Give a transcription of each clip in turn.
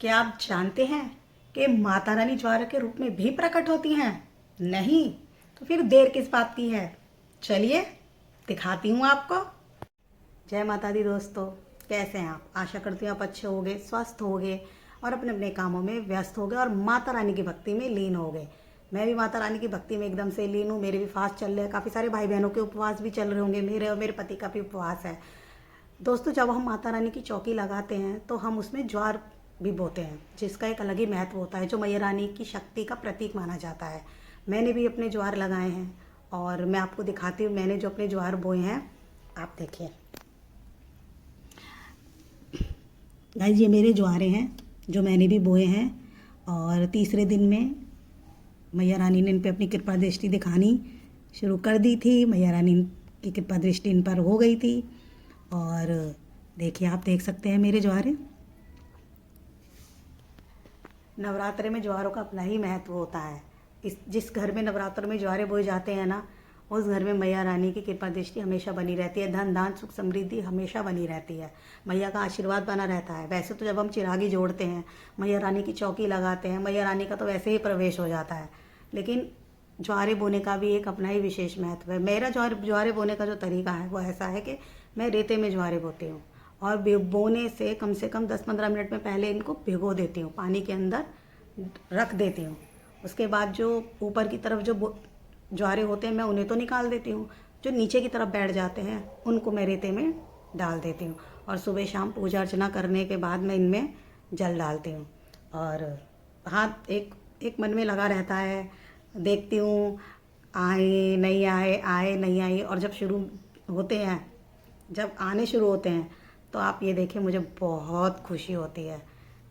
क्या आप जानते हैं कि माता रानी ज्वार के रूप में भी प्रकट होती हैं? नहीं, तो फिर देर किस बात की है? चलिए दिखाती हूँ आपको। जय माता दी दोस्तों, कैसे हैं आप? आशा करती हूँ आप अच्छे होगे, स्वस्थ होगे और अपने अपने कामों में व्यस्त होगे और माता रानी की भक्ति में लीन होगे। मैं भी माता रानी की भक्ति में एकदम से लीन हूँ। मेरे भी फास्ट चल रहे हैं, काफ़ी सारे भाई बहनों के उपवास भी चल रहे होंगे, मेरे और मेरे पति का भी उपवास है। दोस्तों, जब हम माता रानी की चौकी लगाते हैं तो हम उसमें ज्वार भी बोते हैं, जिसका एक अलग ही महत्व होता है, जो मैया रानी की शक्ति का प्रतीक माना जाता है। मैंने भी अपने ज्वार लगाए हैं और मैं आपको दिखाती हूँ मैंने जो अपने ज्वार बोए हैं। आप देखिए गाइस, ये मेरे ज्वारे हैं जो मैंने भी बोए हैं। और तीसरे दिन में मैया रानी ने इन पे अपनी कृपा दृष्टि दिखानी शुरू कर दी थी। मैया रानी की कृपा दृष्टि इन पर हो गई थी। और देखिए, आप देख सकते हैं मेरे ज्वारे। नवरात्रे में ज्वारों का अपना ही महत्व होता है। जिस घर में नवरात्र में ज्वारे बोए जाते हैं ना, उस घर में मैया रानी की कृपा दृष्टि हमेशा बनी रहती है। धन दान सुख समृद्धि हमेशा बनी रहती है। मैया का आशीर्वाद बना रहता है। वैसे तो जब हम चिरागी जोड़ते हैं, मैया रानी की चौकी लगाते हैं, मैया रानी का तो वैसे ही प्रवेश हो जाता है। लेकिन ज्वारे बोने का भी एक अपना ही विशेष महत्व है। मेरा ज्वारे बोने का जो तरीका है वो ऐसा है कि मैं रेते में ज्वारे बोती हूँ और बोने से कम 10-15 मिनट में पहले इनको भिगो देती हूँ, पानी के अंदर रख देती हूँ। उसके बाद जो ऊपर की तरफ जो ज्वारे होते हैं मैं उन्हें तो निकाल देती हूँ। जो नीचे की तरफ बैठ जाते हैं उनको मैं रेते में डाल देती हूँ और सुबह शाम पूजा अर्चना करने के बाद मैं इनमें जल डालती हूँ। और हाथ एक एक मन में लगा रहता है, देखती हूँ आए नहीं आए, आए नहीं आए। और जब शुरू होते हैं, जब आने शुरू होते हैं तो आप ये देखिए, मुझे बहुत खुशी होती है।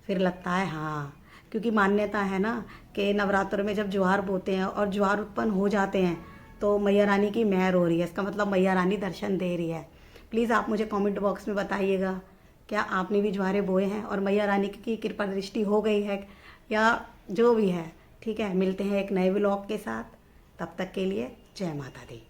फिर लगता है हाँ, क्योंकि मान्यता है ना कि नवरात्र में जब ज्वार बोते हैं और ज्वार उत्पन्न हो जाते हैं तो मैया रानी की मेहर हो रही है। इसका मतलब मैया रानी दर्शन दे रही है। प्लीज़ आप मुझे कमेंट बॉक्स में बताइएगा, क्या आपने भी ज्वारे बोए हैं और मैया रानी की कृपा दृष्टि हो गई है या जो भी है। ठीक है, मिलते हैं एक नए व्लॉग के साथ। तब तक के लिए जय माता दी।